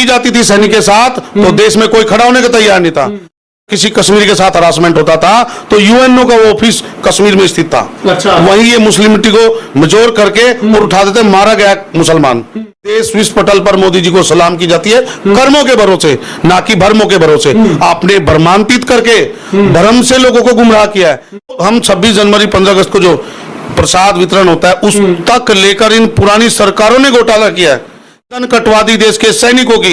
जाती थी सैनिक के साथ तो देश में कोई खड़ा होने को तैयार नहीं था। किसी कश्मीरी के साथ हरासमेंट होता था तो यूएनओ का वो ऑफिस कश्मीर में स्थित था। अच्छा। वहीं ये मुस्लिमिटी को मजोर करके और उठा देते, मारा गया मुसलमान। देश विश्व पटल पर मोदी जी को सलाम की जाती है कर्मों के भरोसे, ना कि भरमों के भरोसे। आपने भ्रमांतित करके भ्रम से लोगों को गुमराह किया है। हम 26 जनवरी 15 अगस्त को जो प्रसाद वितरण होता है उस तक लेकर इन पुरानी सरकारों ने घोटाला किया है। कटवादी देश के सैनिकों की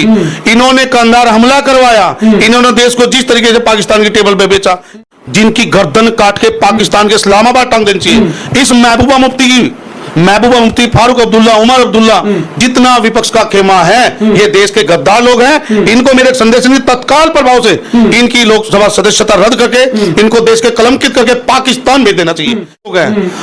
इन्होंने कंधार हमला करवाया। इन्होंने देश को जिस तरीके से पाकिस्तान की टेबल पे बेचा, जिनकी गर्दन काट के पाकिस्तान के इस्लामाबाद टांग देनी चाहिए। इस महबूबा मुफ्ती, फारूक अब्दुल्ला, उमर अब्दुल्ला, जितना विपक्ष का खेमा है, ये देश के गद्दार लोग हैं। इनको मेरे संदेश में तत्काल प्रभाव से इनकी लोकसभा सदस्यता रद्द करके इनको देश के कलंकित करके पाकिस्तान भेज देना चाहिए।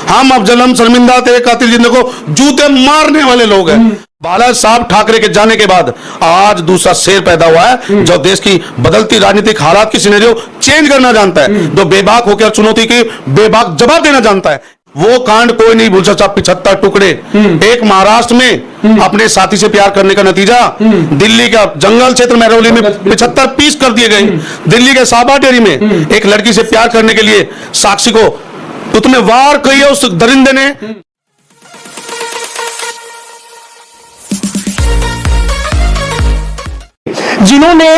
हम अब जलम शर्मिंदा तेरे कातिल जिंदगी को जूते मारने वाले लोग हैं। बाला साहब ठाकरे के जाने के बाद आज दूसरा शेर पैदा हुआ है जो देश की बदलती राजनीतिक हालात की सिनेरियो चेंज करना जानता है, जो बेबाक होकर चुनौती की बेबाक जवाब देना जानता है। वो कांड कोई नहीं भूल सकता। 75 टुकड़े एक महाराष्ट्र में अपने साथी से प्यार करने का नतीजा, दिल्ली का जंगल क्षेत्र महरौली में 75 पीस कर दिए गए। दिल्ली के साबा डेरी में एक लड़की से प्यार करने के लिए साक्षी को उतने वार कही है उस दरिंदे ने। जिन्होंने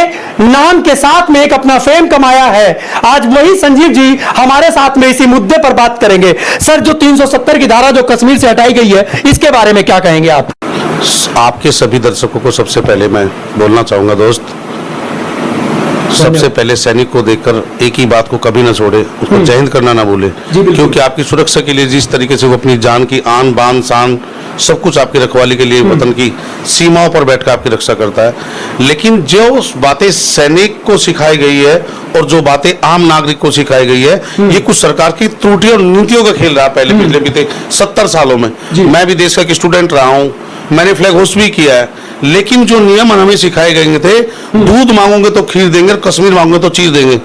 नाम के साथ में एक अपना फेम कमाया है, आज वही संजीव जी हमारे साथ में इसी मुद्दे पर बात करेंगे। सर, जो 370 की धारा जो कश्मीर से हटाई गई है, इसके बारे में क्या कहेंगे आप? आपके सभी दर्शकों को सबसे पहले मैं बोलना चाहूंगा दोस्त, सबसे पहले सैनिक को देखकर एक ही बात को कभी ना छोड़े, उसको जय हिंद करना ना भूले, क्योंकि आपकी सुरक्षा के लिए जिस तरीके से वो अपनी जान की आन बान शान सब कुछ आपकी रखवाली के लिए वतन की सीमाओं पर बैठकर आपकी रक्षा करता है। लेकिन जो बातें सैनिक को सिखाई गई है और जो बातें आम नागरिक को सिखाई गई है, ये कुछ सरकार की त्रुटियों और नीतियों का खेल रहा है। पहले पिछले बीते 70 सालों में मैं भी देश का एक स्टूडेंट रहा हूँ, मैंने फ्लैग होस्ट भी किया है, लेकिन जो नियम हमें सिखाए गए थे, दूध मांगोगे तो खीर देंगे, कश्मीर मांगोगे तो चीर देंगे,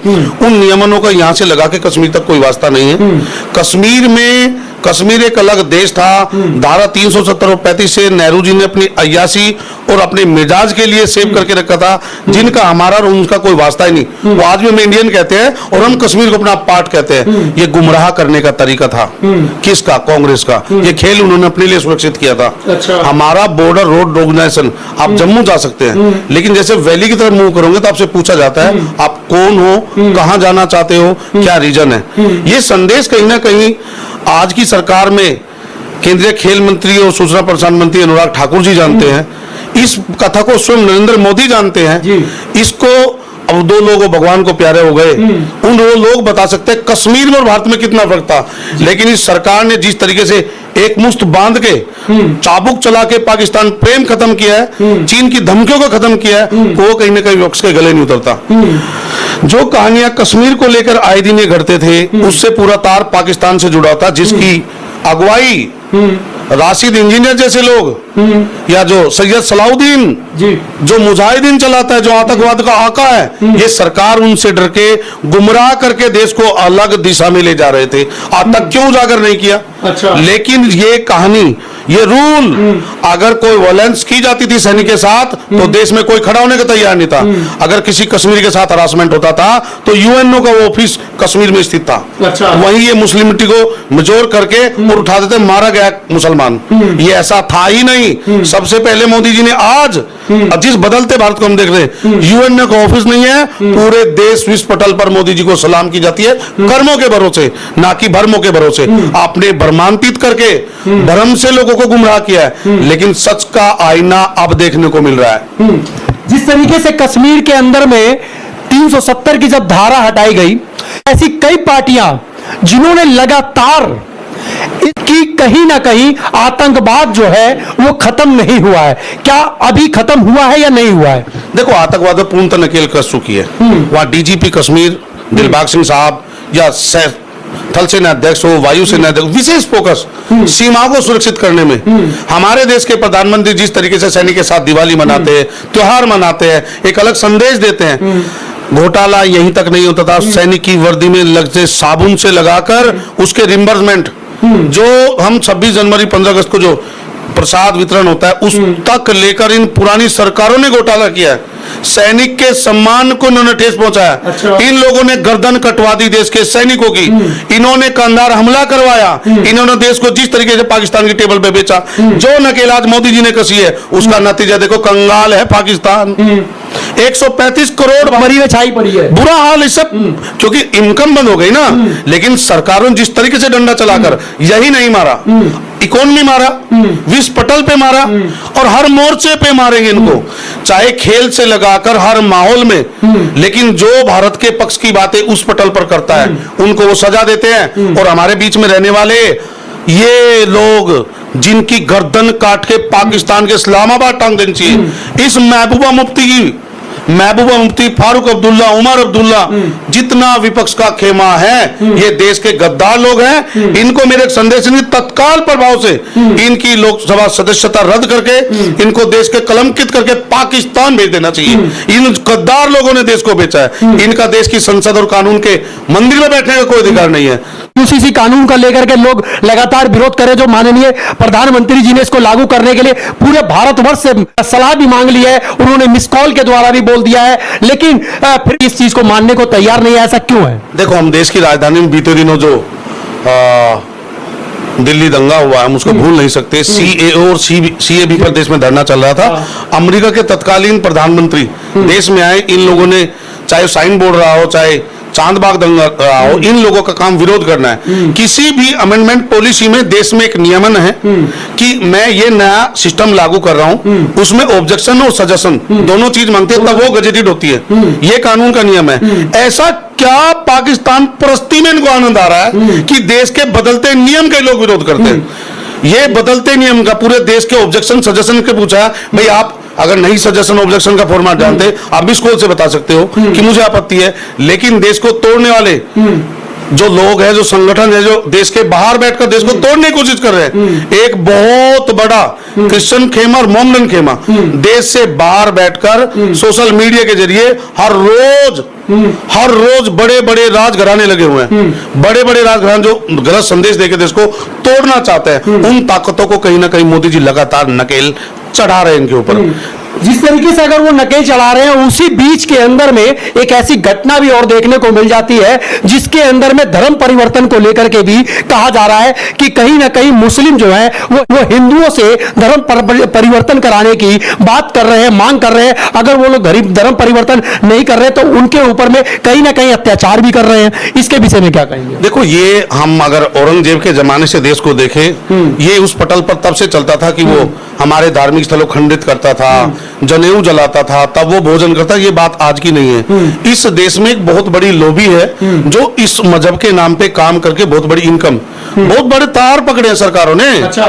उन नियमों का यहाँ से लगा के कश्मीर तक कोई वास्ता नहीं है। कश्मीर एक अलग देश था। धारा 370 और 35 से नेहरू जी ने अपनी अय्यासी और अपने मिजाज के लिए सेव करके रखा था, जिनका हमारा और उनका कोई वास्ता ही नहीं। वो आज भी हम इंडियन कहते हैं और हम कश्मीर को अपना पार्ट कहते हैं। ये गुमराह करने का तरीका था किसका? कांग्रेस का। ये खेल उन्होंने अपने लिए सुरक्षित किया था। अच्छा। हमारा बॉर्डर रोड ऑर्गेनाइजेशन, आप जम्मू जा सकते हैं, लेकिन जैसे वैली की तरफ मूव करोगे तो आपसे पूछा जाता है आप कौन हो, कहां जाना चाहते हो, क्या रीजन है। ये संदेश कहीं ना कहीं आज की सरकार में केंद्रीय खेल मंत्री और सूचना प्रसारण मंत्री अनुराग ठाकुर जी जानते हैं। इस कथा को स्वयं नरेंद्र मोदी जानते हैं। इसको अब दो लोग भगवान को प्यारे हो गए, उन दो लोग बता सकते हैं कश्मीर में और भारत में कितना फर्क था। लेकिन इस सरकार ने जिस तरीके से एक मुश्त बांध के चाबुक चला के पाकिस्तान प्रेम खत्म किया है, चीन की धमकियों को खत्म किया है, वो कहीं ना कहीं विपक्ष के गले नहीं उतरता। जो कहानियां कश्मीर को लेकर आए दिन घटते थे, उससे पूरा तार पाकिस्तान से जुड़ा था, जिसकी अगुवाई राशिद इंजीनियर जैसे लोग या जो सैयद सलाउद्दीन जो मुजाहिदीन चलाता है, जो आतंकवाद का आका है, ये सरकार उनसे डर के गुमराह करके देश को अलग दिशा में ले जा रहे थे। आज तक क्यों उजागर नहीं किया? अच्छा। लेकिन ये कहानी, ये रूल, अगर कोई वायलेंस की जाती थी सैनिक के साथ तो देश में कोई खड़ा होने को तैयार नहीं था। अगर किसी कश्मीरी के साथ हरासमेंट होता था तो यूएनओ का वो ऑफिस कश्मीर में स्थित था। अच्छा। वहीं ये मुस्लिमिटी को मजोर करके और उठा देते, मारा गया मुसलमान। ये ऐसा था ही नहीं। सबसे पहले मोदी जी ने आज जिस बदलते भारत को हम देख रहे हैं, यूएनओ का ऑफिस नहीं है, पूरे देश विश्व पटल पर मोदी जी को सलाम की जाती है कर्मों के भरोसे, ना कि भरमों के भरोसे। आपने भ्रमांतित करके भ्रम से लोगों को गुमराह किया है, लेकिन सच का आईना अब देखने को मिल रहा है। जिस तरीके से कश्मीर के अंदर में 370 की जब धारा हटाई गई, ऐसी कई पार्टियां जिन्होंने लगातार कि कहीं ना कहीं आतंकवाद जो है वो खत्म नहीं हुआ है, क्या अभी खत्म हुआ है या नहीं हुआ है? देखो, आतंकवाद पूर्णतः नकेल कस चुकी है। वहां डीजीपी कश्मीर दिलबाग सिंह साहब या थल सेना अध्यक्ष हो, वायु सेना अध्यक्ष, विशेष फोकस सीमाओं को सुरक्षित करने में। हमारे देश के प्रधानमंत्री जिस तरीके से सैनिक के साथ दिवाली मनाते हैं, त्योहार मनाते हैं, एक अलग संदेश देते हैं। घोटाला यहीं तक नहीं होता था, सैनिक की वर्दी में लगते साबुन से लगाकर उसके रिम्बर्समेंट, जो हम 26 जनवरी 15 अगस्त को जो प्रसाद वितरण होता है उस तक लेकर इन पुरानी सरकारों ने घोटाला किया है। सैनिक के सम्मान को इन्होंने ठेस पहुंचाया। अच्छा। इन लोगों ने गर्दन कटवा दी देश के सैनिकों की। इन्होंने कंधार हमला करवाया। इन्होंने देश को जिस तरीके से पाकिस्तान की टेबल पे बेचा, जो नकेल आज मोदी जी ने कसी है उसका नतीजा देखो, कंगाल है पाकिस्तान। 135 करोड़ मरी में छाई पड़ी है। बुरा हाल है सब, क्योंकि इनकम बंद हो गई ना। लेकिन सरकारों ने जिस तरीके से डंडा चलाकर यही नहीं मारा, इकोनॉमी मारा, विश्व पटल पे मारा और हर मोर्चे पे मारेंगे इनको, चाहे खेल से लगाकर हर माहौल में। लेकिन जो भारत के पक्ष की बातें उस पटल पर करता है उनको वो सजा देते हैं। और हमारे बीच में रहने वाले ये लोग जिनकी गर्दन काट के पाकिस्तान के इस्लामाबाद टांग देनी चाहिए, इस महबूबा मुफ्ती, फारूक अब्दुल्ला, उमर अब्दुल्ला, जितना विपक्ष का खेमा है ये देश के गद्दार लोग हैं। इनको मेरे एक संदेश है, तत्काल प्रभाव से इनकी लोकसभा सदस्यता रद्द करके इनको देश के कलंकित करके पाकिस्तान भेज देना चाहिए। इन गद्दार लोगों ने देश को बेचा है। इनका देश की संसद और कानून के मंदिर में बैठने का कोई अधिकार नहीं है। यूसीसी कानून का लेकर के लोग लगातार विरोध कर रहे, जो माननीय प्रधानमंत्री जी ने इसको लागू करने के लिए पूरे भारतवर्ष से सलाह भी मांग ली है। उन्होंने मिस कॉल के द्वारा भी बोल दिया है, लेकिन फिर इस चीज को मानने को तैयार नहीं है। ऐसा क्यों है? देखो, हम देश की राजधानी में बीते दिनों जो दिल्ली दंगा हुआ हम उसको भूल नहीं सकते। सीएओ और सीएबी पर देश में धरना चल रहा था। अमेरिका के तत्कालीन प्रधानमंत्री देश में आए। इन लोगों ने चाहे साइन बोर्ड रहा हो, चाहे चांदबाग दंगा रहा हो, इन लोगों का काम विरोध करना है। किसी भी अमेंडमेंट पॉलिसी में देश में एक नियमन है कि मैं ये नया सिस्टम लागू कर रहा हूं, उसमें ऑब्जेक्शन और सजेशन दोनों चीज मांगते हैं, तब वो गजेटेड होती है। ये कानून का नियम है। ऐसा क्या पाकिस्तान परस्ती में इनको आनंद आ रहा है कि देश के बदलते नियम के लोग विरोध करते हैं? ये बदलते नियम का पूरे देश के ऑब्जेक्शन सजेशन के पूछा, भाई आप अगर नहीं सजेशन ऑब्जेक्शन का फॉर्मेट जानते आप भी स्कूल से बता सकते हो कि मुझे आपत्ति है। लेकिन देश को तोड़ने वाले जो लोग हैं, जो संगठन है, जो देश के बाहर बैठकर देश को तोड़ने की कोशिश कर रहे हैं, एक बहुत बड़ा क्रिश्चियन खेमा और मोमडन खेमा देश से बाहर बैठकर सोशल मीडिया के जरिए हर रोज बड़े बड़े राजघराने लगे हुए हैं। बड़े बड़े राजघराने जो गलत संदेश देकर देश को तोड़ना चाहते हैं, उन ताकतों को कहीं ना कहीं मोदी जी लगातार नकेल चढ़ा रहे हैं इनके ऊपर। जिस तरीके से अगर वो नकेल चढ़ा रहे हैं, उसी बीच के अंदर में एक ऐसी घटना भी और देखने को मिल जाती है जिसके अंदर में धर्म परिवर्तन को लेकर के भी कहा जा रहा है कि कहीं ना कहीं मुस्लिम जो है वो हिंदुओं से धर्म परिवर्तन कराने की बात कर रहे हैं, मांग कर रहे हैं। अगर वो लोग धर्म परिवर्तन नहीं कर रहे तो उनके ऊपर में कहीं ना कहीं अत्याचार भी कर रहे हैं। इसके विषय में क्या कहेंगे? देखो, ये हम अगर औरंगजेब के जमाने से देश को देखें, ये उस पटल पर तब से चलता था कि वो हमारे धार्मिक स्थलों खंडित करता था, जनेऊ जलाता था, तब वो भोजन करता। ये बात आज की नहीं है। इस देश में एक बहुत बड़ी लॉबी है जो इस मजहब के नाम पे काम करके बहुत बड़ी इनकम, बहुत बड़े तार पकड़े हैं सरकारों ने। अच्छा।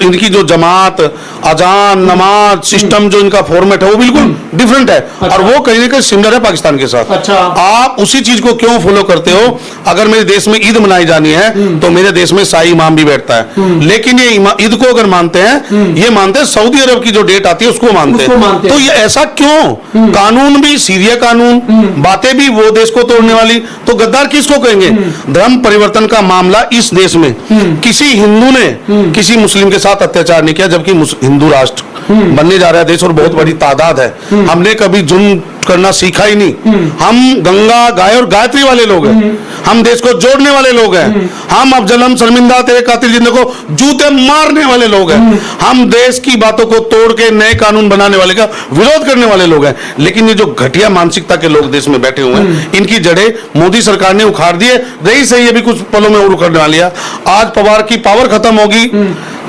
इनकी जो जमात, अजान, नमाज सिस्टम जो इनका फॉर्मेट है वो बिल्कुल डिफरेंट है। और वो कहीं ना कहीं सिमिलर है पाकिस्तान के साथ। अच्छा। आप उसी चीज को क्यों फॉलो करते हो? अगर मेरे देश में ईद मनाई जानी है तो मेरे देश में शाही इमाम भी बैठता है। लेकिन ये ईद को अगर मानते हैं, ये मानते हैं सऊदी अरब की जो डेट आती है उसको मानते हैं। तो ये ऐसा क्यों? कानून भी सीरिया कानून, बातें भी वो देश को तोड़ने वाली। तो गद्दार किसको कहेंगे? धर्म परिवर्तन का मामला इस देश में किसी हिंदू ने किसी मुस्लिम के साथ अत्याचार नहीं किया, जबकि हिंदू राष्ट्र बनने जा रहा है देश और बहुत बड़ी तादाद है। हमने कभी जुल्म करना सीखा ही नहीं। हम गंगा, गाय और गायत्री वाले लोग हैं। हम देश को जोड़ने वाले लोग हैं। हम अफजल शर्मिंदा तेरे कातिल जिंदे को जूते मारने वाले लोग हैं। हम देश की बातों को तोड़ के नए कानून बनाने वाले का विरोध करने वाले लोग हैं। लेकिन ये जो घटिया मानसिकता के लोग देश में बैठे हुए हैं, इनकी जड़ें मोदी सरकार ने उखाड़ दी है। रही सही, ये भी कुछ पलों में उखाड़ने वाली है। आज पवार की पावर खत्म होगी,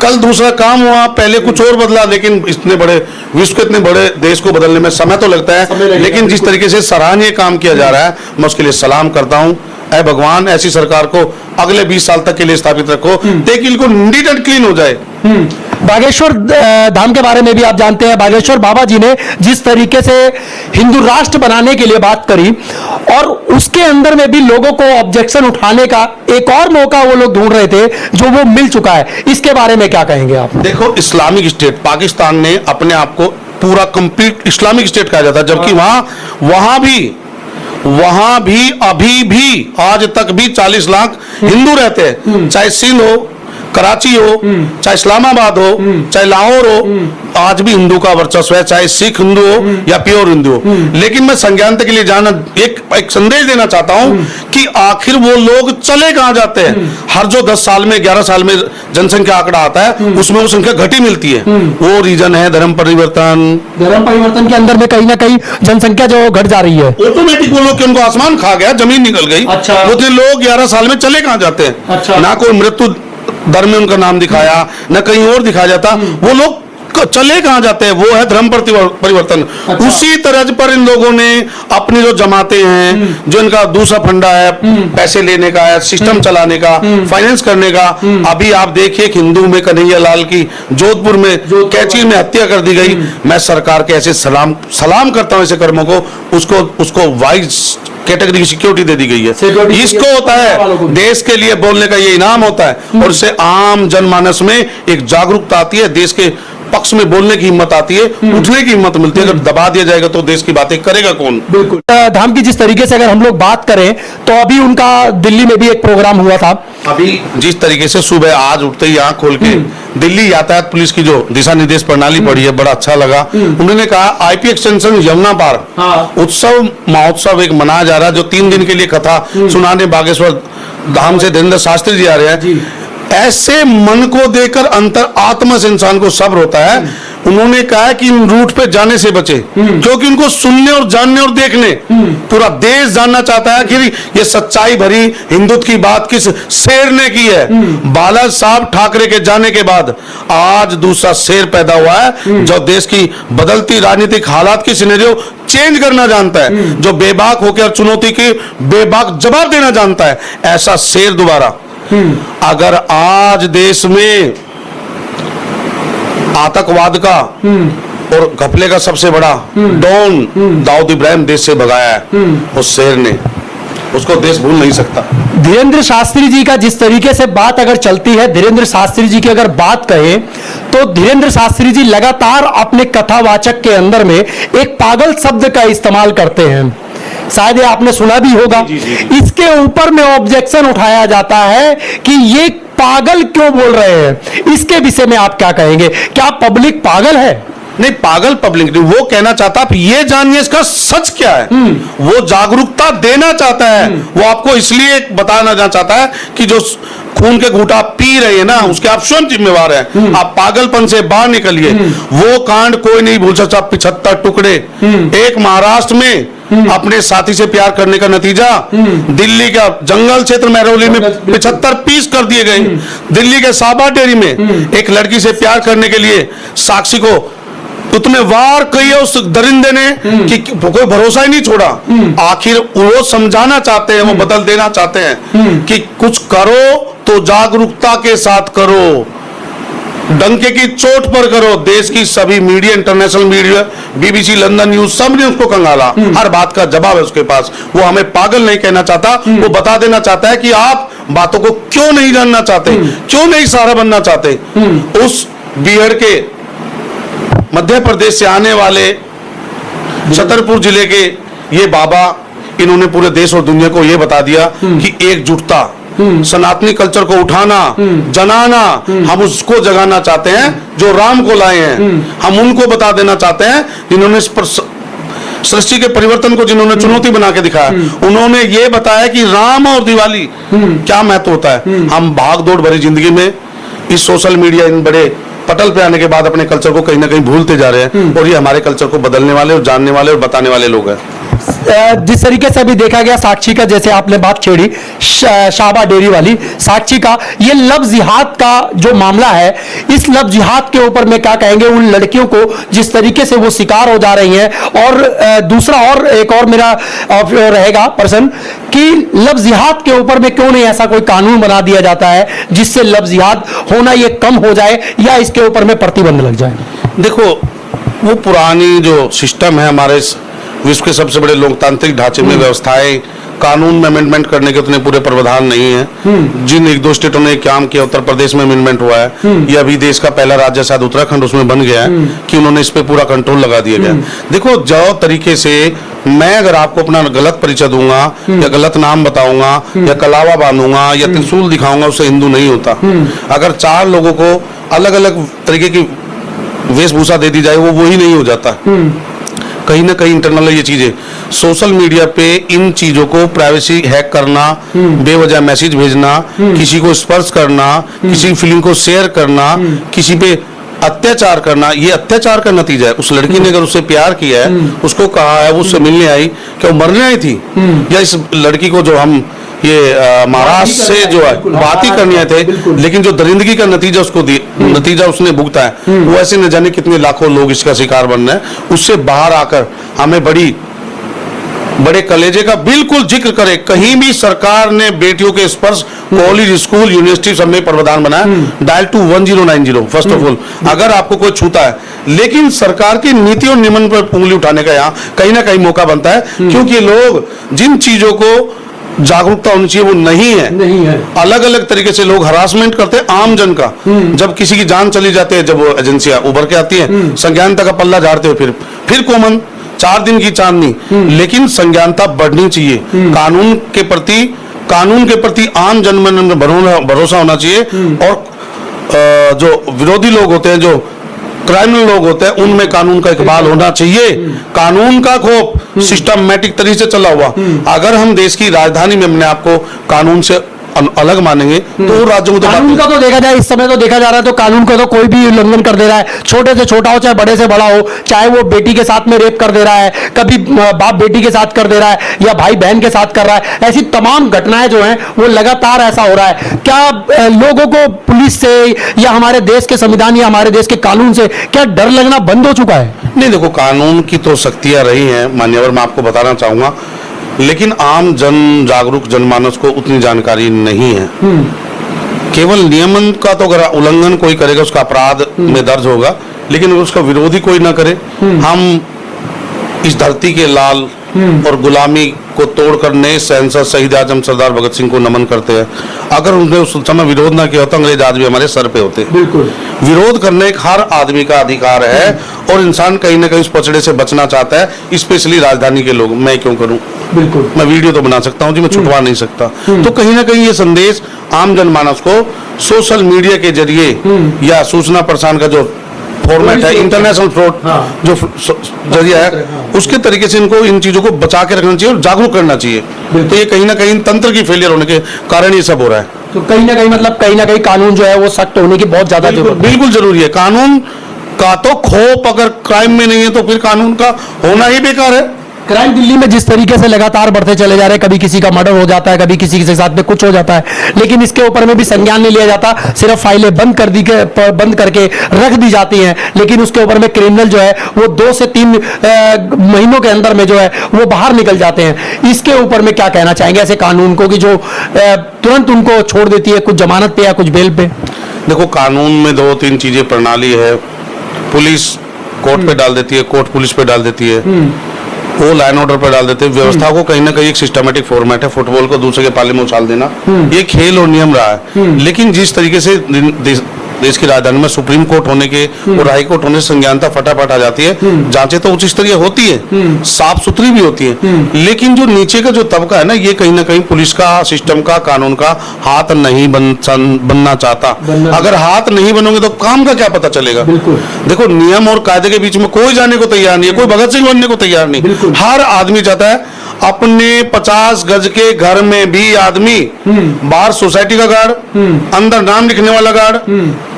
कल दूसरा काम हुआ, पहले कुछ और बदला। लेकिन इतने बड़े विश्व के इतने बड़े देश को बदलने में समय तो लगता है, लेकिन जिस तरीके से सराहनीय काम किया जा रहा है, मैं उसके लिए सलाम करता हूं। ऐ भगवान, ऐसी सरकार को अगले 20 साल तक के लिए स्थापित रखो ताकि इनको नीट एंड क्लीन हो जाए। बागेश्वर धाम के बारे में भी आप जानते हैं, बागेश्वर बाबा जी ने जिस तरीके से हिंदू राष्ट्र बनाने के लिए बात करी, और उसके अंदर में भी लोगों को ऑब्जेक्शन उठाने का एक और मौका वो लोग ढूंढ रहे थे, जो वो मिल चुका है। इसके बारे में क्या कहेंगे आप? देखो, इस्लामिक स्टेट पाकिस्तान ने अपने आप को पूरा कंप्लीट इस्लामिक स्टेट कहा जाता है, जबकि वहां भी अभी भी आज तक भी 40 लाख हिंदू रहते हैं। चाहे सिंध हो, कराची हो, चाहे इस्लामाबाद हो, चाहे लाहौर हो, आज भी हिंदू का वर्चस्व है, चाहे सिख हिंदू हो या प्योर हिंदू हो। लेकिन मैं संज्ञानता के लिए जाना एक संदेश देना चाहता हूं कि आखिर वो लोग चले कहां जाते हैं। हर जो 10 साल में 11 साल में जनसंख्या आंकड़ा आता है उसमें वो संख्या घटी मिलती है। वो रीजन है धर्म परिवर्तन के अंदर में कहीं ना कहीं जनसंख्या जो घट जा रही है। ऑटोमेटिक वो लोग, उनको आसमान खा गया, जमीन निकल गई। अच्छा। उतने लोग 11 साल में चले कहां जाते हैं। अच्छा। ना कोई मृत्यु दर में उनका नाम दिखाया, न कहीं और दिखाया जाता। वो लोग चले कहां जाते हैं, वो है धर्म परिवर्तन। अच्छा। उसी तरह पर इन लोगों ने अपनी जो जमाते हैं, जो इनका दूसरा फंडा है पैसे लेने का है, सिस्टम चलाने का, फाइनेंस करने का। अभी आप देखिए कि हिंदू में कन्हैया लाल की जोधपुर में कैची में हत्या कर दी गई। मैं सरकार के ऐसे सलाम करता हूं ऐसे कर्मों को। उसको वाइस कैटेगरी की सिक्योरिटी दे दी गई है। इसको होता है देश के लिए बोलने का ये इनाम होता है, और इससे आम जनमानस में एक जागरूकता आती है, देश के पक्ष में बोलने की हिम्मत आती है, उठने की हिम्मत मिलती है। अगर दबा दिया जाएगा तो देश की बातें करेगा कौन। बिल्कुल। धाम की जिस तरीके से अगर हम लोग बात करें तो अभी उनका दिल्ली में भी एक प्रोग्राम हुआ था। अभी जिस तरीके से सुबह आज उठते ही आंख खोल के दिल्ली यातायात पुलिस की जो दिशा निर्देश प्रणाली पड़ी है, बड़ा अच्छा लगा। उन्होंने कहा आईपी एक्सटेंशन यमुना पार उत्सव महोत्सव एक मनाया जा रहा है, जो 3 दिन के लिए कथा सुनाने बागेश्वर धाम से धीरेन्द्र शास्त्री जी आ रहे हैं। ऐसे मन को देकर अंतर आत्मा से इंसान को सब्र होता है। उन्होंने कहा कि इन रूट पे जाने से बचे, क्योंकि उनको सुनने और जानने और देखने पूरा देश जानना चाहता है कि ये सच्चाई भरी हिंदुत्व की बात किस शेर ने की है। बाला साहब ठाकरे के जाने के बाद आज दूसरा शेर पैदा हुआ है, जो देश की बदलती राजनीतिक हालात की सिनेरियो चेंज करना जानता है, जो बेबाक होकर चुनौती के बेबाक जवाब देना जानता है। ऐसा शेर दोबारा अगर आज देश में आतंकवाद का और घपले का सबसे बड़ा डॉन दाऊद इब्राहिम देश से भगाया है, उस शेर ने, उसको देश भूल नहीं सकता। धीरेन्द्र शास्त्री जी का जिस तरीके से बात अगर चलती है, धीरेन्द्र शास्त्री जी की अगर बात कहें तो धीरेन्द्र शास्त्री जी लगातार अपने कथावाचक के अंदर में एक पागल शब्द का इस्तेमाल करते हैं। शायद ये आपने सुना भी होगा। इसके ऊपर में ऑब्जेक्शन उठाया जाता है कि ये पागल क्यों बोल रहे हैं। इसके विषय में आप क्या कहेंगे? क्या पब्लिक पागल है? नहीं, पागल पब्लिक नहीं, वो कहना चाहता आप ये जानिए इसका सच क्या है। वो जागरूकता देना चाहता है। वो आपको इसलिए बताना चाहता है कि जो खून के घूंटा पी रहे हैं ना, उसके आप स्वयं जिम्मेवार हैं। आप पागलपन से बाहर निकलिए। वो कांड कोई नहीं भूल सकता। 75 टुकड़े एक महाराष्ट्र में अपने साथी से प्यार करने का नतीजा, दिल्ली का जंगल क्षेत्र महरौली में 75 पीस कर दिए गए। दिल्ली के साबा डेरी में एक लड़की से प्यार करने के लिए साक्षी को उतने वार कही है उस दरिंदे ने कि कोई भरोसा ही नहीं छोड़ा। आखिर वो समझाना चाहते हैं, वो बदल देना चाहते हैं कि कुछ करो तो जागरूकता के साथ करो, डंके की चोट पर करो। देश की सभी media, international media, BBC, London news, सब ने उसको कंगाला। हर बात का जवाब है उसके पास। वो हमें पागल नहीं कहना चाहता, वो बता देना चाहता है कि आप बातों को क्यों नहीं जानना चाहते, क्यों नहीं सहारा बनना चाहते। उस बीहड़ के मध्य प्रदेश से आने वाले छतरपुर जिले के ये बाबा, इन्होंने पूरे देश और दुनिया को ये बता दिया कि एकजुटता, सनातनी कल्चर को उठाना, जनाना, हम उसको जगाना चाहते हैं जो राम को लाए हैं। हम उनको बता देना चाहते हैं जिन्होंने सृष्टि के परिवर्तन को जिन्होंने चुनौती बना के दिखाया। उन्होंने ये बताया कि राम और दिवाली क्या महत्व होता है। हम भाग दौड़ भरी जिंदगी में इस सोशल मीडिया, इन बड़े पटल पे आने के बाद अपने कल्चर को कहीं ना कहीं भूलते जा रहे हैं। और ये हमारे कल्चर को बदलने वाले और जानने वाले और बताने वाले लोग हैं। जिस तरीके से अभी देखा गया साक्षी का, जैसे आपने बात छेड़ी शाबा डेरी वाली साक्षी का, ये लव जिहाद का जो मामला है, इस लव जिहाद के ऊपर में क्या कहेंगे उन लड़कियों को जिस तरीके से वो शिकार हो जा रही हैं। और दूसरा और एक और मेरा रहेगा प्रश्न कि लव जिहाद के ऊपर में क्यों नहीं ऐसा कोई कानून बना दिया जाता है जिससे लव जिहाद होना ये कम हो जाए या इसके ऊपर में प्रतिबंध लग जाए। देखो, वो पुरानी जो सिस्टम है हमारे विश्व के सबसे बड़े लोकतांत्रिक ढांचे में व्यवस्थाएं, कानून में अमेंडमेंट करने के उतने पूरे प्रावधान नहीं है। जिन एक दो स्टेटों ने काम किया, उत्तर प्रदेश में अमेंडमेंट हुआ है, ये अभी देश का पहला राज्य शायद उत्तराखंड उसमें बन गया है कि उन्होंने इस पे पूरा कंट्रोल लगा दिया गया। देखो, जो तरीके से मैं अगर आपको अपना गलत परिचय दूंगा या गलत नाम बताऊंगा या कलावा बांधूंगा या त्रिशूल दिखाऊंगा, उससे हिंदू नहीं होता। अगर 4 लोगों को अलग अलग तरीके की वेशभूषा दे दी जाए, वो वही नहीं हो जाता। कहीं ना कहीं इंटरनल ये चीजें, सोशल मीडिया पे इन चीजों को प्राइवेसी हैक करना, बेवजह मैसेज भेजना, किसी को स्पर्श करना, किसी फिल्म को शेयर करना, किसी पे अत्याचार करना, ये अत्याचार का नतीजा है। उस लड़की ने अगर उससे प्यार किया है, उसको कहा है, वो उससे मिलने आई, क्या वो मरने आई थी? या इस लड़की को जो हम ये महाराष्ट्र से जो है बात ही करनी थे, लेकिन जो दरिंदगी का नतीजा उसको नतीजा उसने भुगता है, वो ऐसे न जाने कितने लाखों लोग इसका शिकार बन रहे हैं। उससे बाहर आकर हमें बड़े कलेजे का बिल्कुल जिक्र करे। कहीं भी सरकार ने बेटियों के स्पर्श कॉलेज, स्कूल, यूनिवर्सिटी सब में प्रावधान बनाया, dial to 1090 first of all, अगर आपको कोई छूता है। लेकिन सरकार की नीति और नियमन पर उंगली उठाने का यहाँ कहीं ना कहीं मौका बनता है, क्योंकि लोग जिन चीजों को जागरूकता होनी चाहिए वो नहीं है। अलग अलग तरीके से लोग हरासमेंट करते हैं आम जन का। जब किसी की जान चली जाती है, जब वो एजेंसियां उभर के आती हैं, संज्ञानता का पल्ला झाड़ते हुए फिर कॉमन 4 दिन की चांदनी। लेकिन संज्ञानता बढ़नी चाहिए, कानून के प्रति आम जनमन में भरोसा होना चाहिए। और जो विरोधी लोग होते हैं, जो क्राइमिनल लोग होते हैं, उनमें कानून का इकबाल होना चाहिए। कानून का खौफ सिस्टमैटिक तरीके से चला हुआ। अगर हम देश की राजधानी में अपने आप को कानून से अलग मानेंगे तो राज्यों को तो कानून का तो देखा जाए, इस समय तो देखा जा रहा है, तो कानून को तो कोई भी उल्लंघन कर दे रहा है, छोटे से छोटा हो चाहे बड़े से बड़ा हो, चाहे वो बेटी के साथ में रेप कर दे रहा है, कभी बाप बेटी के साथ कर दे रहा है, या भाई बहन के साथ कर रहा है। ऐसी तमाम घटनाएं जो हैं वो लगातार ऐसा हो रहा है। क्या लोगों को पुलिस से या हमारे देश के संविधान या हमारे देश के कानून से क्या डर लगना बंद हो चुका है? नहीं, देखो, कानून की तो सख्तियां रही हैं मान्यवर, मैं आपको बताना चाहूंगा, लेकिन आम जागरूक जनमानस को उतनी जानकारी नहीं है। केवल नियमन का तो अगर उल्लंघन कोई करेगा उसका अपराध में दर्ज होगा, लेकिन उसका विरोधी कोई ना करे। हम इस धरती के लाल और गुलामी को तोड़कर नए शहंशाह शहीद आजम सरदार भगत सिंह को नमन करते हैं। अगर उन्होंने उस समय विरोध ना किया होता, अंग्रेज आज भी हमारे सर पे होते। बिल्कुल, विरोध करने का हर आदमी का अधिकार है, और इंसान कहीं ना कहीं उस पचड़े से बचना चाहता है, स्पेशली राजधानी के लोग। मैं क्यों करूं? बिल्कुल, मैं वीडियो तो बना सकता हूं जी, मैं छुटवा नहीं सकता। तो कहीं ना कहीं ये संदेश आम जनमानस को सोशल मीडिया के जरिए या सूचना प्रसारण का जो फॉर्मेट है, इंटरनेशनल फ्रॉड जो जरिया है, उसके तरीके से इनको इन चीजों को बचा के रखना चाहिए और जागरूक करना चाहिए। तो ये कहीं ना कहीं तंत्र की फेलियर होने के कारण ये सब हो रहा है। तो कहीं ना कहीं कानून जो है वो सख्त होने की बहुत ज्यादा जरूरत है। बिल्कुल जरूरी है। कानून का तो खौफ अगर क्राइम में नहीं है, तो फिर कानून का होना ही बेकार है। क्राइम दिल्ली में जिस तरीके से लगातार बढ़ते चले जा रहे हैं, कभी किसी का मर्डर हो जाता है, कभी किसी के साथ में कुछ हो जाता है, लेकिन इसके ऊपर में भी संज्ञान नहीं लिया जाता। सिर्फ फाइलें बंद करके रख दी जाती हैं, लेकिन उसके ऊपर में क्रिमिनल जो है वो 2 से 3 महीनों के अंदर में जो है वो बाहर निकल जाते हैं। इसके ऊपर में क्या कहना चाहेंगे ऐसे कानून को कि जो तुरंत उनको छोड़ देती है, कुछ जमानत पे या कुछ बेल पे? देखो, कानून में 2-3 चीजें प्रणाली है। पुलिस कोर्ट पे डाल देती है, कोर्ट पुलिस पे डाल देती है, वो लाइन ऑर्डर पर डाल देते हैं। व्यवस्था को कहीं ना कहीं एक सिस्टमेटिक फॉर्मेट है। फुटबॉल को दूसरे के पाले में उछाल देना, ये खेल और नियम रहा है। लेकिन जिस तरीके से देश की राजधानी में सुप्रीम कोर्ट होने के और हाई कोर्ट होने से संज्ञानता फटाफट आ जाती है। जांचें तो उच्च स्तरीय होती है, साफ सुथरी भी होती है, लेकिन जो नीचे का जो तबका है ना, ये कहीं ना कहीं पुलिस का, सिस्टम का, कानून का हाथ नहीं बनना चाहता। अगर हाथ नहीं बनोगे तो काम का क्या पता चलेगा? देखो, नियम और कायदे के बीच में कोई जाने को तैयार नहीं है, कोई भगत सिंह बनने को तैयार नहीं। हर आदमी चाहता है अपने 50 गज के घर में भी आदमी, बाहर सोसाइटी का गार्ड, अंदर नाम लिखने वाला गार्ड,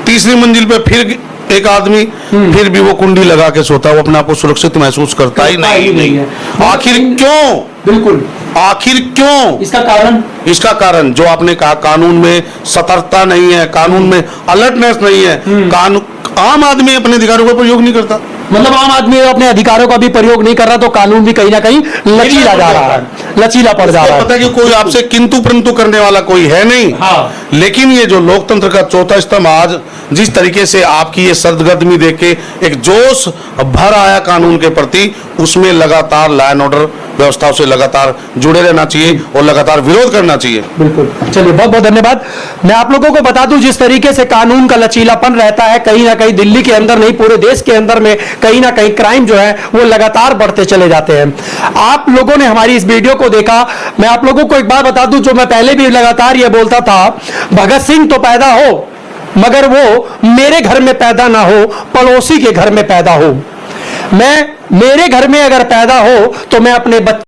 तीसरी मंजिल पे फिर एक आदमी, फिर भी वो कुंडी लगा के सोता है, वो अपने आप को सुरक्षित महसूस करता ही नहीं है। आखिर क्यों? बिल्कुल, आखिर क्यों? इसका कारण जो आपने कहा, कानून में सतर्कता नहीं है, कानून में अलर्टनेस नहीं है। आम आदमी अपने अधिकारों का प्रयोग नहीं करता। मतलब आम आदमी अपने अधिकारों का भी प्रयोग नहीं कर रहा, तो कानून भी कहीं ना कहीं लचीला जा रहा है। लचीला पड़ जा रहा है। पता है कि कोई आपसे किंतु परंतु करने वाला कोई है नहीं। हाँ। लेकिन ये जो लोकतंत्र का चौथा स्तंभ आज जिस तरीके से आपकी ये सरगर्मी देख के एक जोश भर आया कानून के प्रति, उसमें लगातार लॉ एंड ऑर्डर व्यवस्थाओं से लगातार जुड़े रहना चाहिए और लगातार विरोध करना चाहिए। बिल्कुल, चलिए बहुत बहुत धन्यवाद। मैं आप लोगों को बता दूं, जिस तरीके से कानून का लचीलापन रहता है, कहीं ना कहीं दिल्ली के अंदर नहीं पूरे देश के अंदर में कहीं ना कहीं क्राइम जो है वो लगातार बढ़ते चले जाते हैं। आप लोगों ने हमारी इस वीडियो को देखा, मैं आप लोगों को एक बात बता दूं, जो मैं पहले भी लगातार ये बोलता था, भगत सिंह तो पैदा हो मगर वो मेरे घर में पैदा ना हो, पड़ोसी के घर में पैदा हो। मैं मेरे घर में अगर पैदा हो तो मैं अपने बच्चे